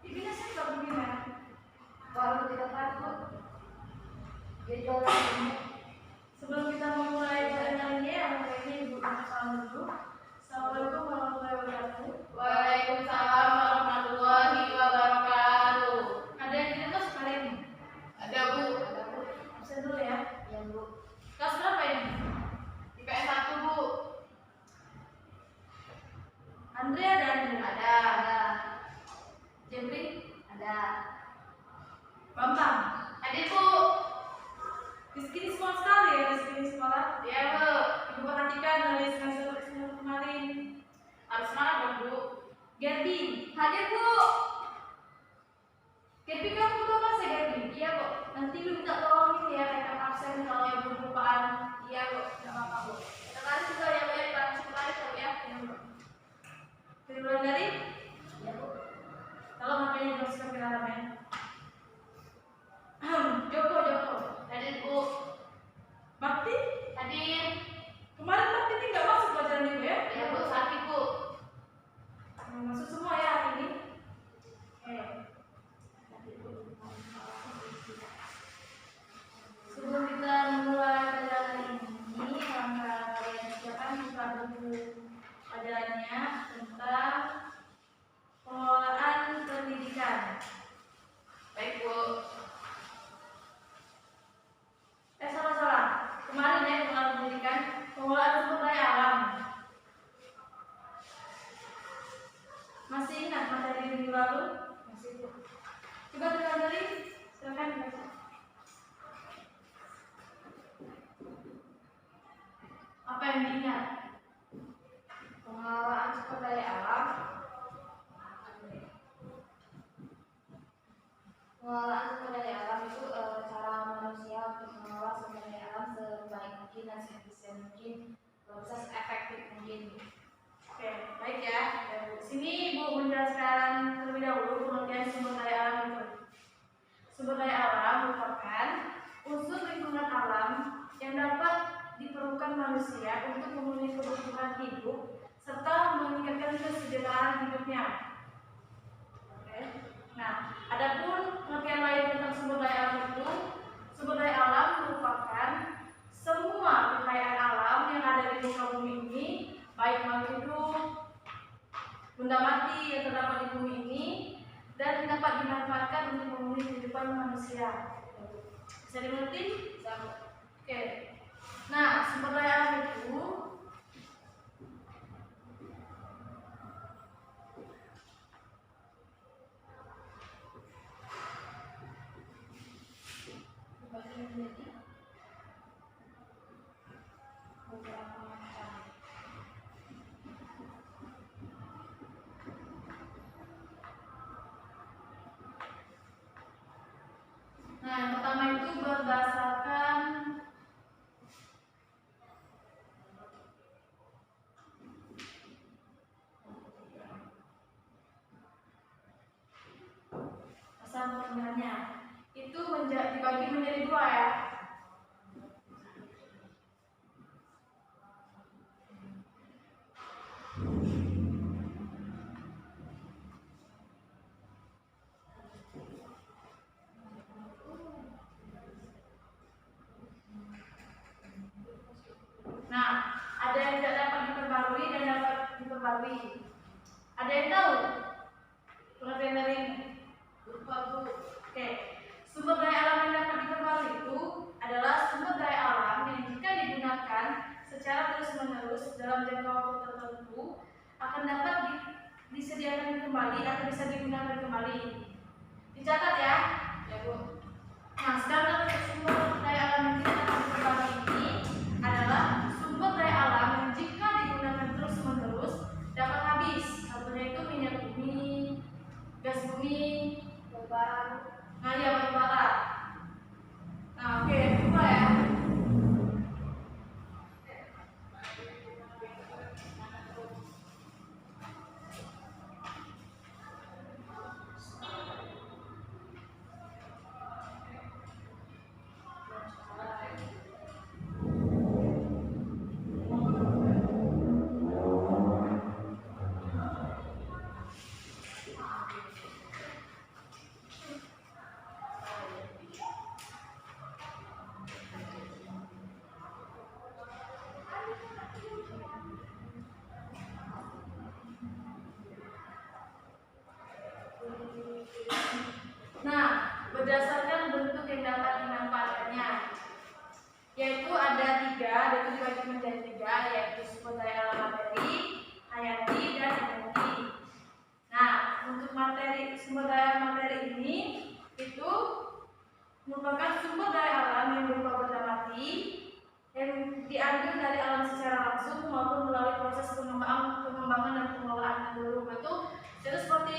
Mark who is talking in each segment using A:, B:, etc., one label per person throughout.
A: Ini saya nggak begini.
B: Kalau tidak takut, dia jualan ini.
A: Sebelum kita memulai pertanyaan ini, baiknya ibu salam dulu. Assalamualaikum warahmatullahi wabarakatuh.
B: Waalaikumsalam warahmatullahi wabarakatuh.
A: Ada yang tidak masuk hari ini?
B: Ada Bu.
A: Absen dulu ya.
B: Ya Bu.
A: Kelas berapa ini?
B: IPS 1 Bu.
A: Andre ada Andre?
B: Ada.
A: Jepri?
B: Ada.
A: Bambang?
B: Ada Bu.
A: Rizky ini semua sekali ya, Rizky ini sekolah.
B: Iya Bu.
A: Ibu perhatikan dari semester kemarin.
B: Harus semangat dong Bu.
A: Gerti?
B: Hadir Bu.
A: Gerti kamu butuh apa sih Gerti?
B: Iya Bu.
A: Nanti lu minta tolongin ya, rekap absen kalau yang berlupaan.
B: Iya Bu.
A: Gak apa-apa Bu.
B: Sekarang juga ya Bu ya, langsung kemarin Bu ya.
A: Dari bulan dari?
B: Iya Bu.
A: Kalau makanya dimasukkan ke dalam ya. Joko.
B: Hadir Bu.
A: Bakti?
B: Hadir.
A: Kemarin Bakti ini nggak masuk pelajaran ibu ya?
B: Iya Bu, sakit Bu.
A: Masuk semua ya hari ini. Sebelum kita memulai pelajaran ini, langkah kalian siapkan buka buku pelajarannya tentang pengelolaan pendidikan.
B: Baik Bu.
A: Salah. Kemarin ya pengelolaan pendidikan, pengelolaan sumber daya alam. Masih ingat materi minggu lalu? Masih Bu. Coba dengar dari, silakan dibaca. Apa yang diingat?
B: Pengelolaan sumber daya alam. Pengelolaan sumber daya alam itu cara manusia untuk mengelola sumber daya alam sebaik mungkin dan seefisien mungkin, bisa seefektif mungkin.
A: Oke, baik ya. Sini Ibu menjelaskan terlebih dahulu pengertian sumber daya alam itu. Sumber daya alam merupakan unsur lingkungan alam yang dapat diperlukan manusia untuk memenuhi kebutuhan hidup serta meningkatkan kesejahteraan hidupnya. Oke. Nah, adapun pengertian lain tentang sumber daya alam itu, sumber daya alam merupakan semua kekayaan alam yang ada di muka bumi ini, baik makhluk hidup, benda mati yang terdapat di bumi ini, dan dapat dimanfaatkan untuk memenuhi kehidupan manusia. Bisa dimengerti? Oke. Nah, sumber daya alam itu dibagi menjadi beberapa macam. Nah, yang pertama itu berdasarkan asal penggunaannya itu dibagi menjadi dua ya. Nah, ada yang tidak dapat diperbarui dan dapat diperbarui. Ada yang tahu pengertian dari ini?
B: Lupa Bu.
A: Oke, sumber daya alam yang dapat diperbarui itu adalah sumber daya alam yang jika digunakan secara terus-menerus dalam jangka waktu tertentu akan dapat disediakan kembali atau bisa digunakan kembali. Dicatat ya.
B: Ya Bu.
A: Nah, sekarang sumber daya alam yang tidak dapat diperbarui ini adalah sumber daya alam yang jika digunakan terus-menerus dapat habis. Contohnya itu minyak bumi, gas bumi, batu bara. Nah, oke, coba ya. berdasarkan bentuk yang dapat dimanfaatkannya, yaitu ada 3, dan itu dibagi menjadi 3, yaitu sumber daya alam materi, hayati, dan energi. Nah, untuk materi, sumber daya materi ini itu merupakan sumber daya alam yang berupa benda mati yang diambil dari alam secara langsung maupun melalui proses pengembangan dan pengelolaan dulu. Itu seperti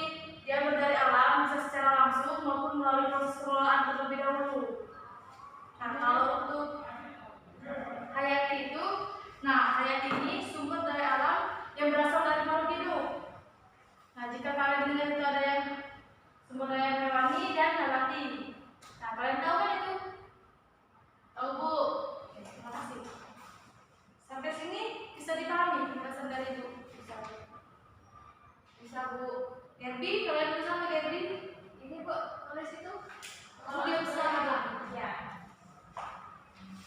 A: diambil dari alam bisa secara langsung maupun melalui proses pengelolaan terlebih dahulu. Nah, kalau untuk hayati itu, hayati ini sumber daya alam yang berasal dari makhluk hidup. Nah, jika kalian dengar itu ada yang sumber daya hewani dan nabati. Nah, kalian tahu kan itu? Tahu, Bu? Terima kasih. Sampai sini bisa dipahami penjelasan dari itu? Bisa, Bu. Gerbi, kalian bisa sama Gerbi? Ini, Bu, tulis itu. Dia bisa ya.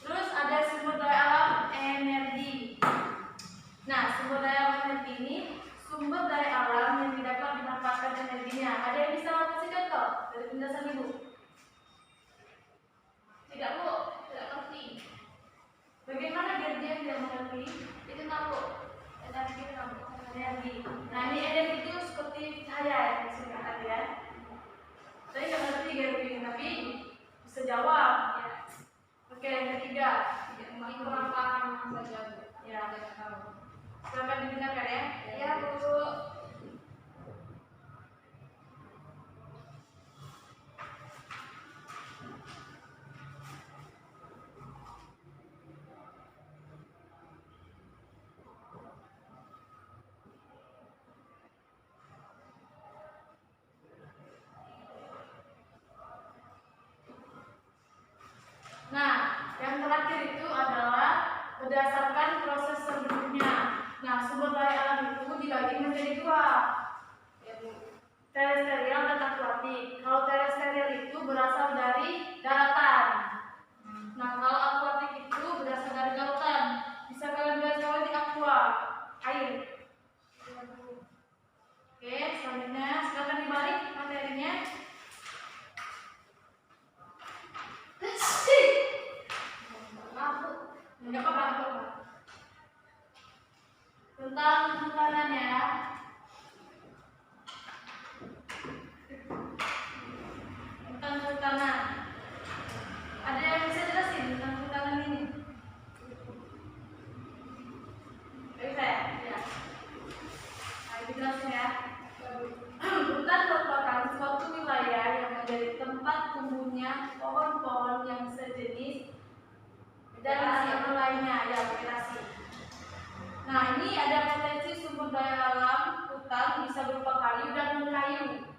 A: Terus ada sumber daya alam energi. Nah, sumber daya alam energi ini sumber daya alam yang tidak dapat dimanfaatkan energinya. Ada yang bisa kasih contoh dari penjelasan Ibu? Tidak, Bu, tidak ngerti. Bagaimana dia tidak mengerti? Itu tahu energi, energi. Nah, ini energi itu seperti cahaya ya, maksudnya tadi ya. Saya nggak ngerti Gerbi, tapi bisa jawab. Ya. Oke, yang ketiga,
B: Peramparan saja, Bu.
A: ya, silakan didengarkan ya.
B: Ya, Bu.
A: Nah, yang terakhir itu adalah berdasarkan proses terbentuknya. Nah, sumber daya alam itu dibagi menjadi 2, yaitu terestrial dan akuatik. Kalau terestrial itu berasal dari daratan. Nah, kalau akuatik itu berasal dari lautan. Bisa kalian garis bawahi di aqua, air. Oke, selanjutnya silakan dibalik materinya. Enggak apa-apa. Tentang hutanan ya. Tentang hutanan. Ada yang bisa jelasin tentang hutanan ini? Bisa ya? Ya. Nah, dijelasin ya. Hutan merupakan suatu wilayah yang menjadi tempat tumbuhnya pohon-pohon yang sejenis dan yang lainnya, ya, vegetasi. Nah, ini ada potensi sumber daya alam hutan bisa berupa kayu dan non-kayu.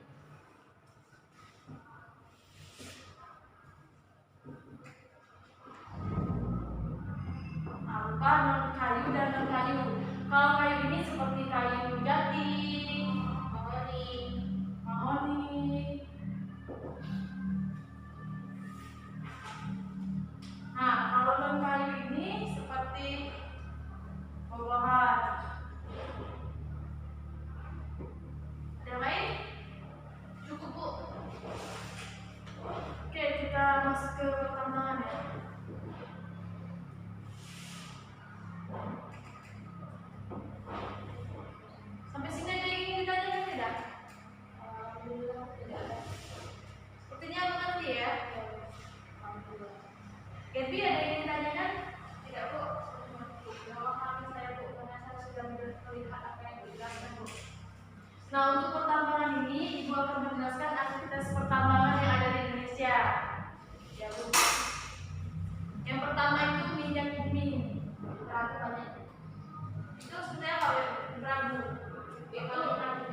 A: Berupa non-kayu dan non-kayu. Kalau kayu ini seperti kayu jati, mahoni. Nah, kalau non-kayu ini seperti buah-buahan. Ada yang lain? Cukup, Bu. Oke, kita masuk ke pertambangan ya. Sampai sini ada yang ingin ditanyakan tidak?
B: Alhamdulillah tidak ada.
A: Sepertinya mengerti ya. Gerbi ada yang ingin ditanyakan?
B: Tidak, Bu. Jawab kami saya, Bu, karena saya sudah melihat apa yang dijelaskan, Bu.
A: Nah, untuk pertambangan ini Ibu akan menjelaskan aktivitas pertambangan yang ada di Indonesia. Ya, Bu. Yang pertama itu minyak bumi.
B: Ragu banyak.
A: Itu sebenarnya apa ya? Ragu.
B: Itu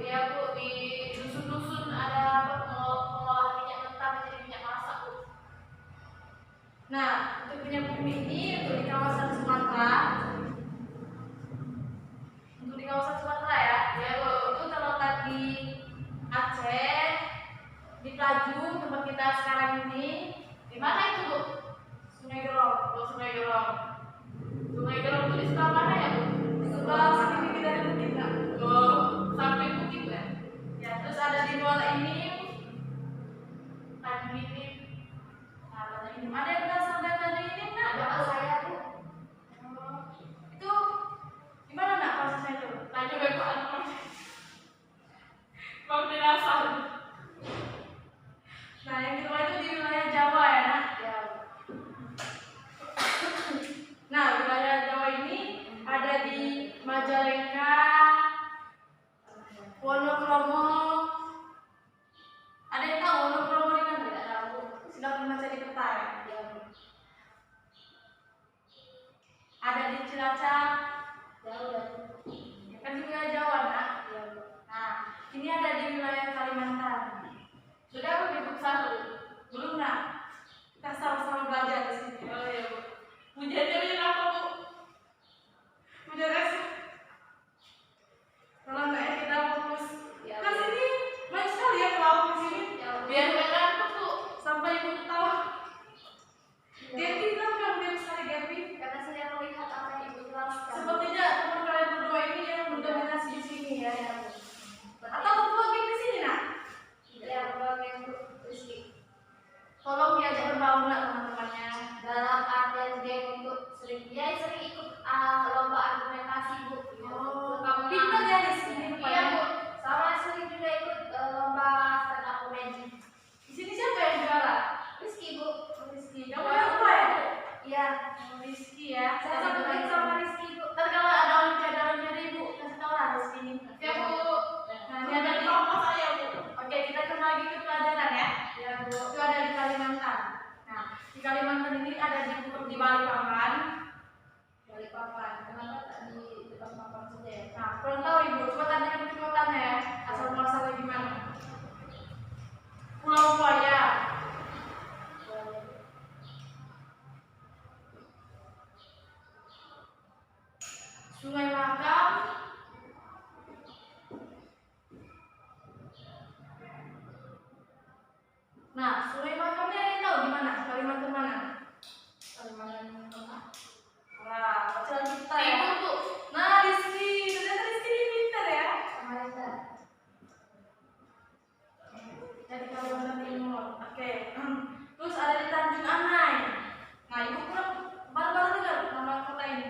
B: ya, Bu, di dusun-dusun ada pengolahan minyak mentah menjadi minyak masak, Bu.
A: Nah, untuk minyak bumi ini untuk di kawasan Sumatera. Untuk di kawasan Sumatera ya, itu terletak di Aceh, di Pelaju tempat kita sekarang ini. Di mana itu, Bu? Sungai Gerong. Oh, Sungai Gerong. Sungai Gerong itu di sebelah mana ya, Bu? Di sebelah sini dari bukit nggak? Oh, sampai bukit ya. Ya, terus ada di Muara ini, Tanjung ini, di Balikpapan.
B: Balikpapan. Kenapa tak di depan papan saja ya?
A: Nah, kurang tahu Ibu, coba tanya ke kotanya ya, asal muasalnya gimana. Pulau Buaya. Sungai Makam. Nah, Sungai Makam ini ada yang tahu di mana? Kalimantan mana?
B: Kalimantan Tengah.
A: Wah, bacaan kita ya.
B: Ibu tuh.
A: Nah, Rizky, ternyata Rizky ini pintar ya.
B: Samarinda.
A: Dari Kalimantan Timur. Oke. Terus ada di Tanjung Anai. Nah, Ibu kurang baru-baru dengar nama kota ini.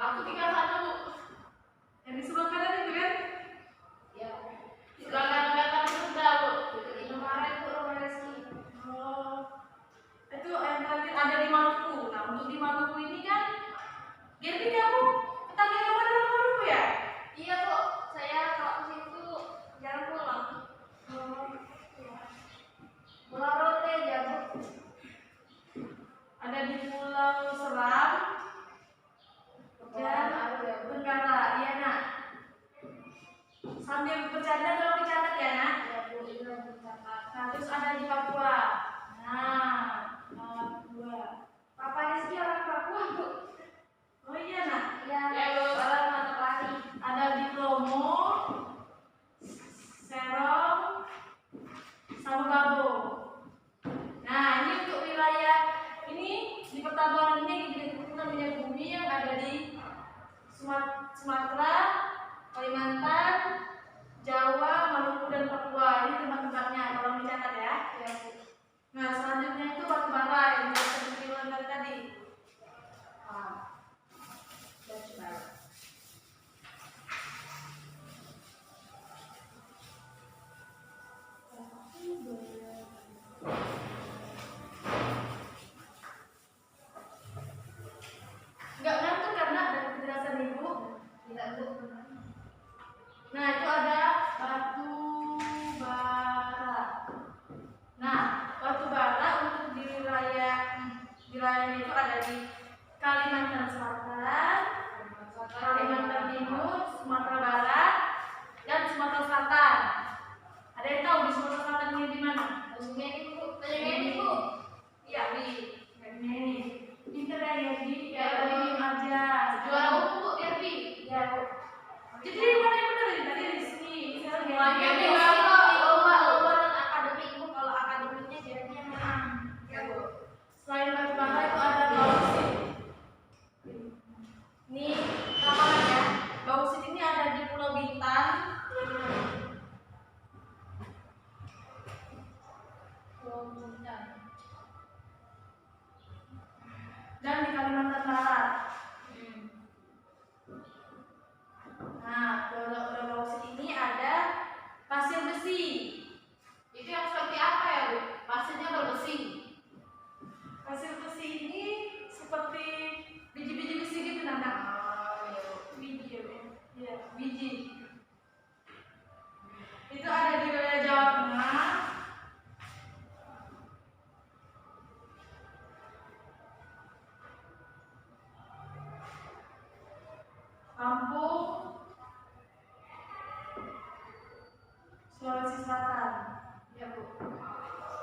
B: Aku tinggal sana, Bu.
A: Yang di sebelah kanan itu kan?
B: Ya. Silakan datang sudah, Bu. Dekat Indomaret, Bu, rumah Reski.
A: Oh, itu yang terakhir ada di Maluku. Nah, untuk di Maluku ini kan, Gerbi kamu tetangga kamu ada di Maluku ya?
B: Iya, Bu. Saya kalau ke situ jarang pulang.
A: Oh, iya.
B: Pulau Rote ya, Bu.
A: Ada di Pulau Seram dan Benggala, iya nak. Sambil bercanda kalau dicatat ya nak.
B: Ya, Bu, itu yang dicatat.
A: Nah, terus ada di Papua. Nah, Papua.
B: Papa Reski orang Papua, Bu.
A: Oh iya nak.
B: Iya,
A: Ya, Bu.
B: orang mata lari.
A: Ada di Bromo, Serong, sama Babo. Nah, ini untuk wilayah ini di pertambangan ini kita minyak bumi yang ada di Sumatera, Kalimantan, Jawa, Maluku dan Papua. Ini tempat-tempatnya kalau dicatat ya.
B: Ya, Bu.
A: Nah, selanjutnya itu batu bara yang kita bilang dari tadi.
B: Batu bara.
A: Enggak ngantuk karena ada penjelasan Ibu.
B: Tidak, Bu.
A: Nah, itu ada batu bara. Nah, batu bara untuk di wilayahnya itu ada di Kalimantan Selatan, Kalimantan Timur, Sumatera Barat, dan Sumatera Selatan. Ada yang tahu di Sumatera Selatan ini di mana?
B: Sungai ini, Bu. Sungai ini, Bu.
A: Iya, di ini. Pinter ya, Yerdi.
B: Ya,
A: Ya,
B: Bu.
A: diem aja.
B: Juara umum, Bu, Derby.
A: Ya, Bu. Jadi mana yang benar ini? Tadi di sini. Sekarang
B: Lagi
A: Yerdi.
B: lomba dan akademik, Bu. Kalau akademiknya Derby yang menang.
A: Ya, Bu. Selain batu bara itu ada bauksit. Ini lapangan ya. Bauksit ini ada di Pulau Bintan. Dan di Kalimantan Barat. Nah, Pulau bauksit ini ada pasir besi.
B: Itu yang seperti apa ya, Bu? Pasirnya berbesi.
A: Pasir besi ini seperti biji-biji besi gitu Nana.
B: Ya, Bu.
A: Biji ya, Bu. Iya, biji. Itu ada di wilayah Jawa Tengah. Lampung, Sulawesi Selatan.
B: Ya, Bu.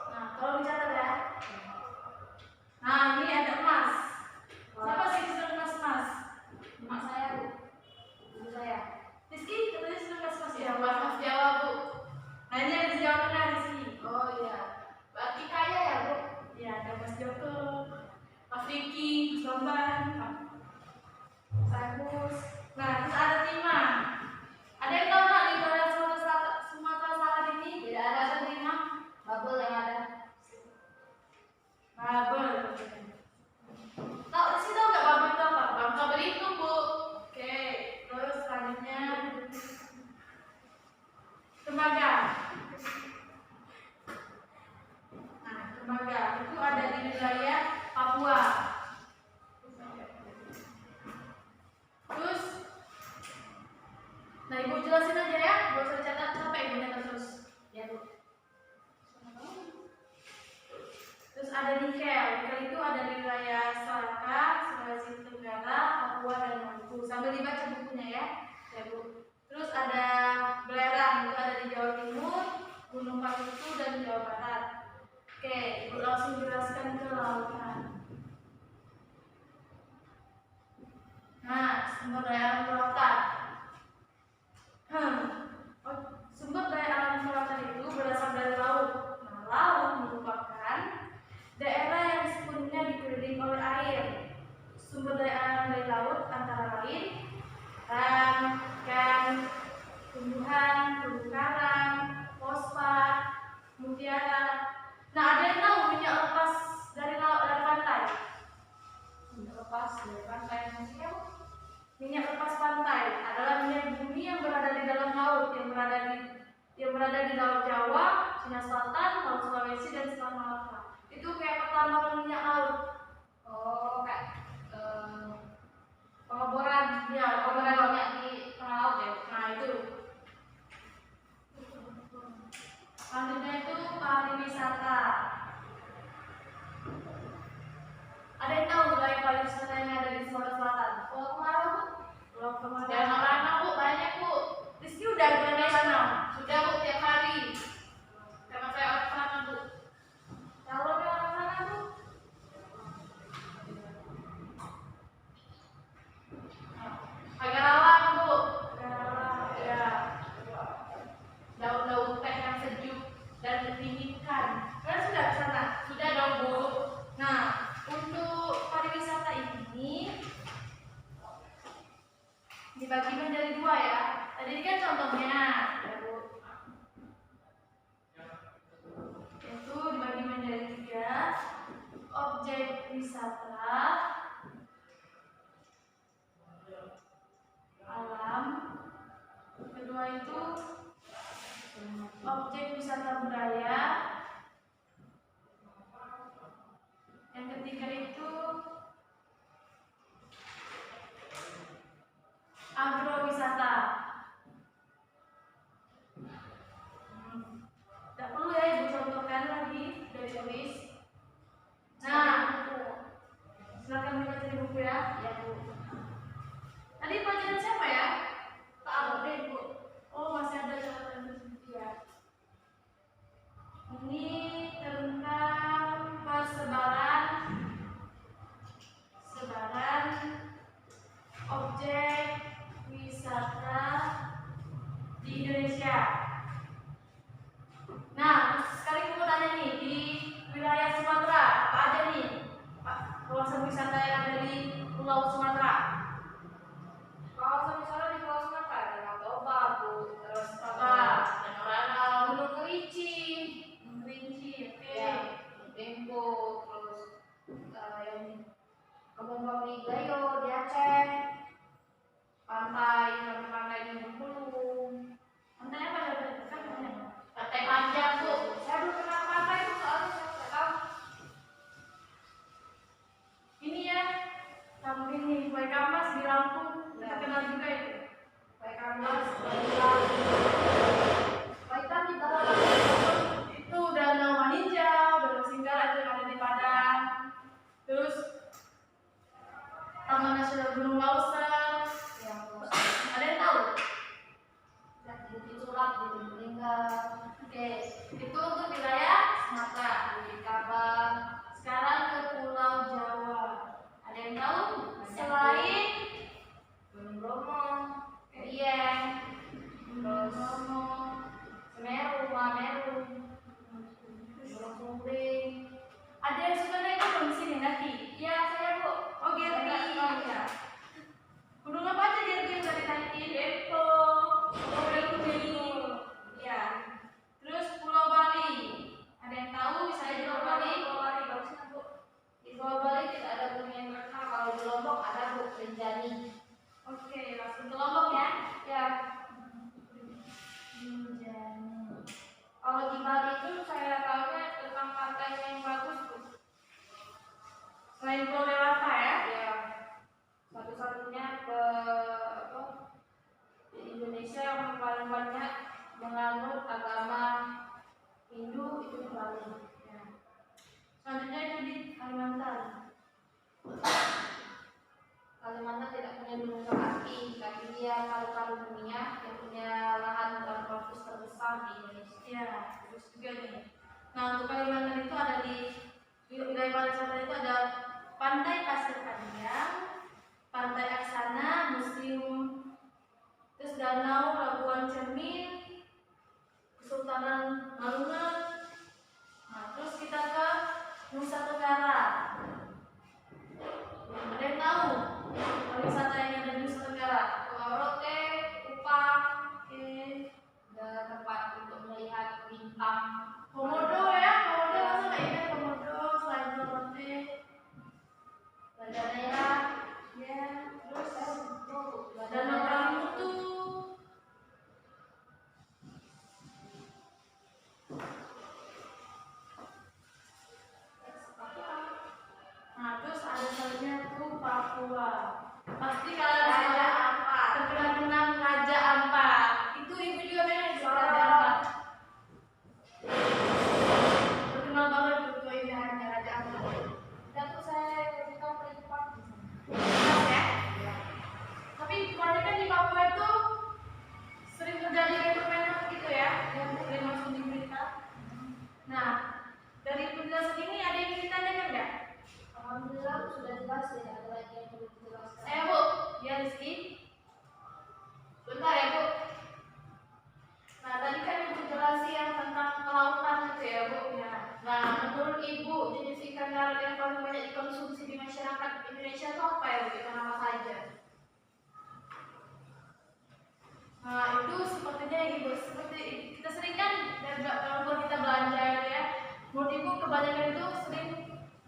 A: Nah, kalau dicatat ya. Nah, ini ada emas. Siapa sih yang sudah emas?
B: Emak saya, Bu. Ibu saya.
A: Rizky, katanya sudah emas ya.
B: Mas Jawa, Bu.
A: Nah, ini ada di Jawa Tengah di sini.
B: Oh iya. Berarti kaya ya, Bu?
A: Ya, ada Mas Joko, Mas Vicky, Mas Bambang, Mas Agus. Nah, terus ada Timah. Ada yang tahu nggak di wilayah Sumatera Selatan ini?
B: Tidak ada yang terima. Bubble yang ada.
A: Babel. Tahu sih tahu nggak Babel itu apa?
B: Bangka Belitung, Bu.
A: Oke, terus selanjutnya Tembaga. Nah, Tembaga itu ada di wilayah Papua. Terus, nah Ibu jelasin aja ya, gak usah dicatat sampai Ibu catat terus. Ya, Bu. Terus ada nikel. Nikel itu ada ada di Laut Jawa, Cina Selatan, Laut Sulawesi, dan Selat Malaka. Itu kayak pertambangan minyak laut.
B: Oh, kayak pengeboran,
A: Ya,
B: pengeboran
A: pengeboran.
B: minyak di tengah laut ya.
A: Nah itu. Selanjutnya itu pariwisata. Ada yang tahu wilayah pariwisata yang ada di Sumatera Selatan?
B: Pulau Kemarau, Bu.
A: Pulau Kemarau.
B: Danau Lanau, Bu, banyak, Bu.
A: Rizky udah ke Danau Lanau.
B: Sudah, Bu, tiap hari. Sama saya orang sana, Bu.
A: Calonnya orang sana, Bu.
B: Pagarawan, Bu.
A: Ya.
B: Daun-daun teh yang sejuk dan didinginkan.
A: Kalian sudah ke sana?
B: Sudah dong, Bu.
A: Nah, untuk pariwisata ini dibagi menjadi dua ya. Tadi ini kan contohnya, ya Bu. Itu dibagi menjadi tiga. Objek wisata, alam. Kedua itu objek wisata budaya. Yang ketiga itu agrowisata. Tidak perlu ya Ibu contohkan lagi dari tulis. Nah, silakan dibaca di buku ya.
B: Ya, Bu.
A: Tadi pelajaran siapa ya?
B: Pak Abdul, Bu.
A: Oh, masih ada catatan tersebut ya. Ini tentang sebaran objek wisata di Indonesia. Nah, sekali aku mau tanya nih, di wilayah Sumatera apa aja nih kawasan wisata yang ada di Pulau Sumatera?
B: Kawasan wisata di Pulau Sumatera ada Danau Toba, Bu. Terus
A: Apa?
B: Danau Lanau, Gunung Kerinci,
A: Kerinci, oke.
B: ya, Dempo, terus yang Kebun Kopi Gayo di Aceh, pantai di Bengkulu,
A: Pantai apa ya?
B: pantai panjang, Bu. Saya belum pernah ke pantai, Bu, soalnya saya nggak tahu.
A: Ini ya, kamu ini Waikambas di Lampung,
B: Ya.
A: terkenal juga itu.
B: Waikambas, Baitan, Baitan di bawah.
A: Itu Danau Maninjau, Danau Singkara itu yang ada di Padang. Terus Taman Nasional Gunung Lauser.
B: Ya, Bu.
A: Ada yang tahu?
B: Di Surat, di Lingga.
A: Oke, itu untuk wilayah Sumatera.
B: Di Kabang,
A: Sekarang ke Pulau Jawa. Ada yang tahu?
B: Banyak.
A: Selain
B: Gunung Bromo, Dieng, terus
A: Bromo,
B: Semeru, Mameru, Gunung Sumbing.
A: ada yang suka naik gunung di sini nanti?
B: Ya, saya, Bu.
A: Oh, Gerti. Ya. Gunung apa aja Gerti yang tadi naikin? Dempo, ya. Terus Pulau Bali. Ada yang tahu misalnya di Pulau Bali?
B: Pulau Bali bagusnya, Bu. Di Pulau Bali tidak ada gunung yang terkenal. Kalau di Lombok ada, Bu, Rinjani.
A: Oke, langsung ke Lombok ya.
B: Ya,
A: Rinjani.
B: kalau di Bali itu saya tahunya tentang pantainya yang bagus, Bu.
A: Selain Pulau Dewata ya.
B: Ya, satu-satunya di Indonesia yang paling banyak menganut agama Hindu itu di Bali.
A: Ya. Selanjutnya itu di Kalimantan.
B: Kalimantan tidak punya gunung berapi, tapi dia paru-paru dunia yang punya lahan tropis terbesar di Indonesia.
A: Ya, terus juga nih. Nah, untuk Kalimantan itu ada di wilayah pariwisata itu ada Pantai Pasir Panjang, Pantai Aksana, Museum, terus Danau Labuan Cermin, Kesultanan Malungan. Nah, terus kita ke Nusa Tenggara. Ada yang tahu pariwisata yang ada di Nusa Tenggara?
B: Pulau Rote, Kupang,
A: Oke.
B: ada tempat untuk melihat bintang.
A: Komodo ya, Komodo masa nggak ingat Komodo selain Pulau Rote?
B: Banda Neira,
A: Ya, terus
B: Banda
A: Danau
B: Neira,
A: Kalimutu. Indonesia itu apa ya, Bu? Ikan apa saja? Nah, itu sepertinya Ibu, seperti kita sering kan kalau kita belanja gitu ya. Menurut Ibu kebanyakan itu sering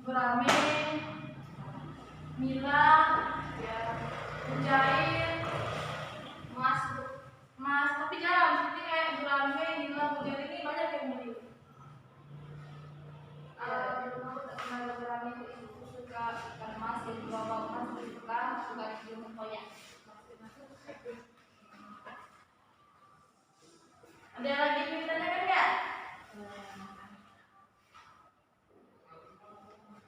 A: gurame, nila, ya, mujair, mas, tapi jarang seperti kayak gurame, nila, mujair ini banyak yang beli.
B: Di rumah aku tak pernah berani itu suka ikan mas yang bawa mas suka di rumah koyak.
A: Ada lagi yang ditanyakan nggak?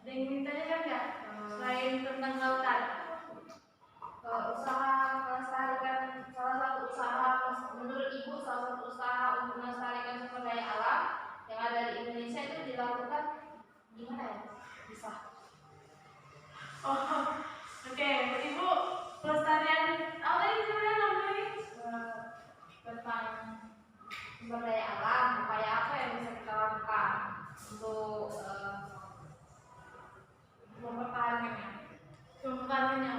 A: Ada yang ditanyakan nggak? Selain tentang lautan.
B: Usaha melestarikan salah satu usaha menurut Ibu salah satu usaha untuk melestarikan sumber daya alam yang ada di Indonesia itu dilakukan gimana ya? Bisa.
A: Oh, oke. Ibu pelestarian apa tadi sebenarnya namanya?
B: Tentang sumber daya alam, upaya apa yang bisa kita lakukan untuk mempertahankannya?
A: Mempertahankannya.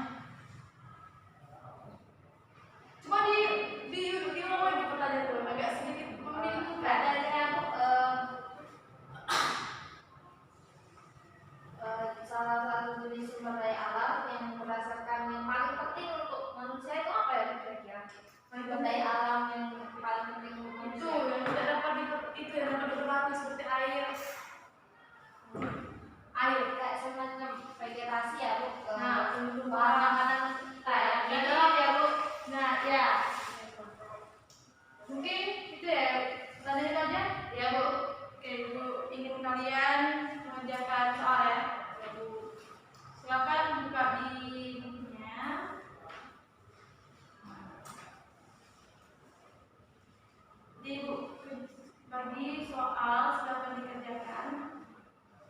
A: Coba di ngomong Ibu pertanyaan itu agak sedikit membingungkan.
B: Dari aku salah satu jenis sumber daya alam yang berdasarkan yang paling penting untuk manusia itu apa ya kira-kira? Sumber daya alam yang paling penting untuk
A: Itu
B: manusia.
A: yang tidak dapat diperlapis seperti air.
B: Air kayak semacam vegetasi ya Bu.
A: Nah, untuk
B: Makanan kita ya. Di dalam ya Bu.
A: Nah, ya. Mungkin itu ya. Tanya aja.
B: Ya Bu.
A: Oke, Ibu ingin kalian mengerjakan soal ya. Ya, Bu. Silakan buka di bukunya. Di bagi soal silakan dikerjakan.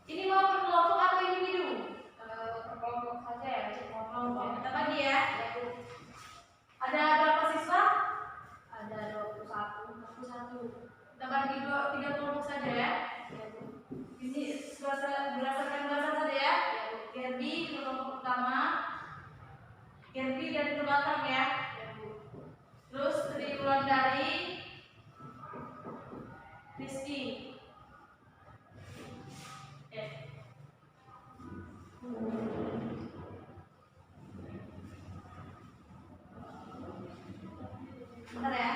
A: Ini mau berkelompok atau individu?
B: Berkelompok saja ya.
A: Kelompok. Kita bagi ya.
B: Ya Bu.
A: Ada berapa siswa?
B: Ada 21.
A: Kita bagi tiga kelompok saja ya.
B: Ya Bu.
A: Ini berdasarkan bahasa saja ya.
B: Ya Bu.
A: Gerbi kelompok pertama. Gerbi dari terbelakang ya.
B: Ya Bu.
A: Terus triwulan dari Rizky. Bentar ya.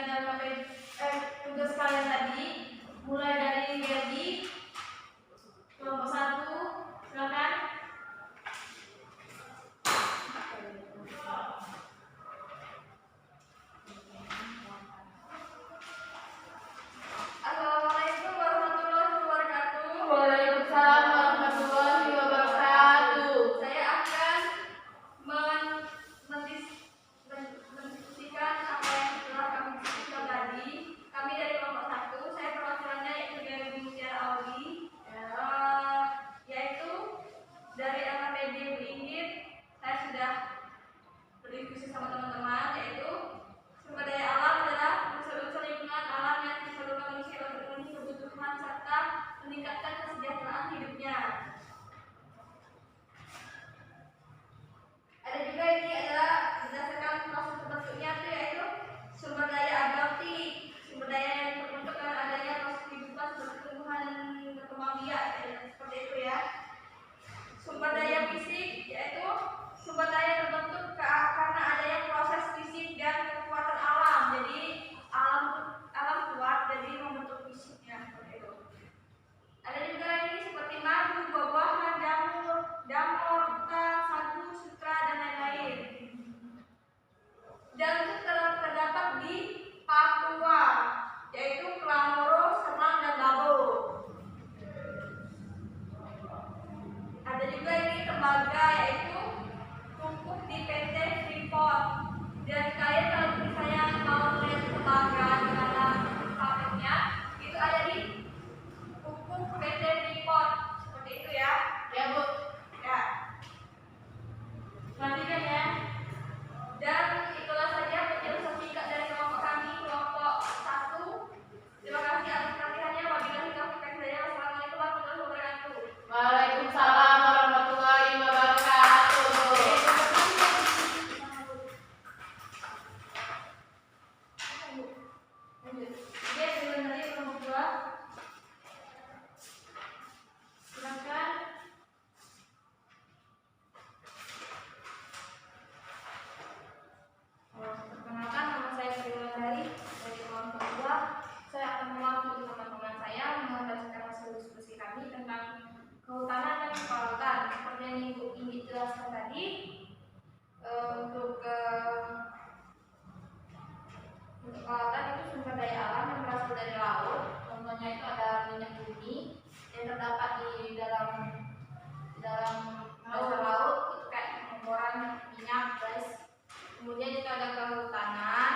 A: dalam tugas kalian tadi, mulai dari Gerdi kelompok 1, silakan.
B: Assalamualaikum warahmatullahi wabarakatuh.
A: Waalaikumsalam warahmatullahi wabarakatuh.
B: Saya akan mendiskusikan apa yang telah kami diskusikan tadi. Kami dari kelompok 1, saya perwakilannya yaitu Gerdi Mutiara Audi, yaitu dari LKPD Inggit. Saya sudah berdiskusi sama teman-teman, yaitu sumber daya alam adalah unsur-unsur lingkungan alam yang diperlukan manusia untuk memenuhi kebutuhan serta meningkatkan kesejahteraan hidupnya. Ada juga ini adalah berdasarkan proses terbentuknya itu yaitu sumber daya abadi, sumber daya yang terbentuk karena adanya proses kehidupan seperti tumbuhan dan berkembang biak, seperti itu ya. Sumber daya fisik yaitu sumber daya terbentuk karena adanya proses fisik dan kekuatan alam. Jadi alam kuat jadi membentuk fisiknya seperti itu. Ada juga ini seperti madu, buah-buahan, jamur, hutan, sagu, sutra dan lain-lain. Dan itu terdapat di Papua, yaitu Klamoro, Senang dan Dabo. Ada juga ini tembaga, yaitu pupuk di PT Freeport. Dan kalian kalau misalnya mau melihat tembaga di dalam pabriknya, itu ada di pupuk PT Freeport. Seperti itu ya.
A: Ya, Bu.
B: Ya.
A: Lanjutkan ya.
B: Dan itulah saja penjelasan singkat dari kelompok kami, kelompok 1. Terima kasih atas perhatiannya. Wabillahi taufiq wal hidayah. Wassalamualaikum warahmatullahi wabarakatuh.
A: Waalaikumsalam warahmatullahi wabarakatuh. Oke, sebenarnya kelompok 2. Silakan.
B: Perkenalkan, nama saya Sri Wulandari dari kelompok 2. Saya akan mewakili teman-teman saya membacakan hasil diskusi kami tentang kehutanan dan kelautan. Seperti yang Ibu ingin jelaskan tadi, untuk kelautan itu sumber daya alam yang berasal dari laut. Contohnya itu ada minyak bumi yang terdapat di dalam dasar laut, itu kayak pengeboran minyak, gas. Kemudian itu ada kehutanan.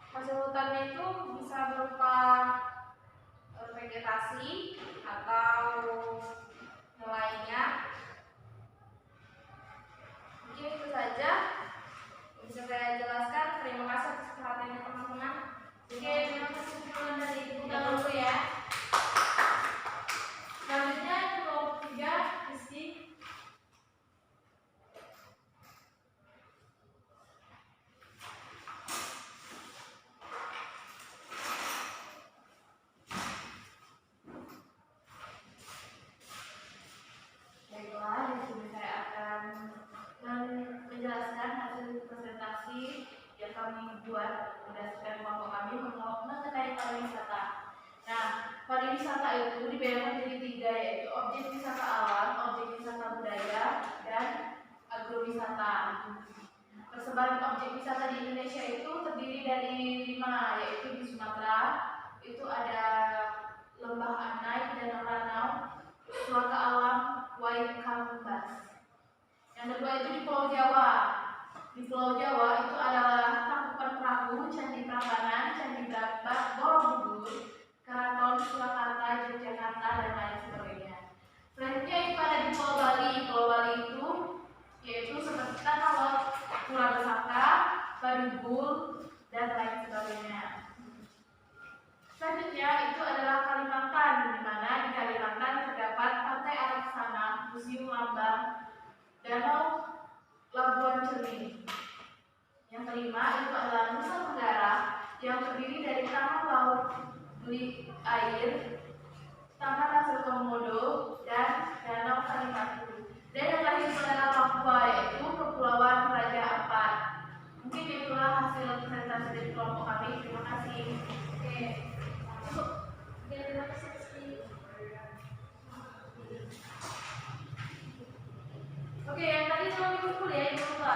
B: Hasil hutannya itu bisa berupa vegetasi atau yang lainnya. Mungkin itu saja yang bisa saya jelaskan. Terima kasih atas perhatiannya teman-teman.
A: Oke, terima kasih dari Ibu dahulu ya. Selanjutnya kelompok 3, Rizky.
B: Baiklah, di sini saya akan menjelaskan hasil presentasi yang kami buat berdasarkan kelompok kami mengenai pariwisata. Nah, pariwisata itu dibedakan menjadi 3, yaitu objek wisata alam, objek wisata budaya, dan agrowisata. Persebaran objek wisata di Indonesia itu terdiri dari 5, yaitu di Sumatera itu ada Lembah Anai, Danau Ranau, Suaka Alam, Waikambas. Yang kedua itu di Pulau Jawa. Di Pulau Jawa itu adalah Tangkuban Perahu, Candi Prambanan, Candi Brakbat, Borobudur, Keraton Surakarta, Yogyakarta, dan lain sebagainya. Selanjutnya itu ada di Pulau Bali. Pulau Bali itu yaitu seperti Tanah Lot, Pura Besaka, Badugul, dan lain sebagainya. Selanjutnya itu adalah Kalimantan, di mana di Kalimantan terdapat Pantai Alaksana, Museum Lambang, Danau Labuan Cermin. Yang kelima itu adalah Nusa Tenggara, yang terdiri dari tanah laut, beli air, Taman Nasional Komodo, dan Danau Kalimantan. Dan yang terakhir itu adalah Papua, yaitu Kepulauan Raja Ampat. Mungkin itulah hasil presentasi dari kelompok kami. Terima kasih.
A: Oke. Cukup. Oke, terima kasih. Oke, yang tadi sama ikut kuliah Ibu lupa.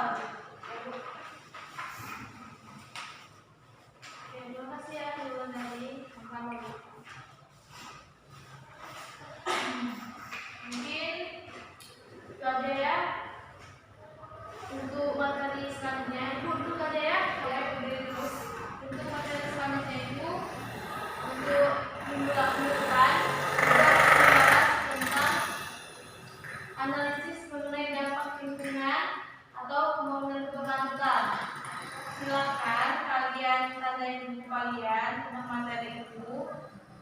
A: Oke, terima kasih ya duluan dari kamu. Mungkin itu aja ya untuk materi selanjutnya. Ibu duduk aja ya, berdiri terus. Untuk materi selanjutnya itu untuk minggu depan kita membahas tentang analisis mengenai dampak lingkungan atau pembangunan berkelanjutan. Silakan kalian tandain buku kalian tentang materi itu,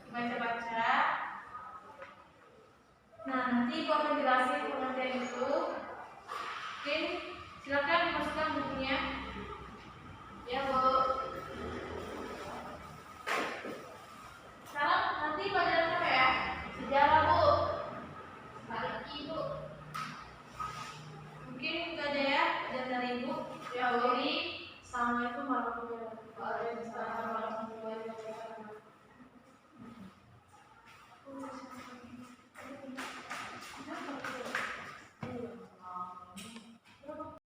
A: dibaca-baca. Nah, nanti aku akan jelasin pengertian itu. Oke, silakan dimasukkan bukunya. Ya, Bu. Sekarang nanti pelajaran apa ya? Sejarah, Bu. Balik Ibu. Mungkin itu aja ya pelajaran dari Ibu. Ya, Bu. Assalamualaikum warahmatullahi wabarakatuh.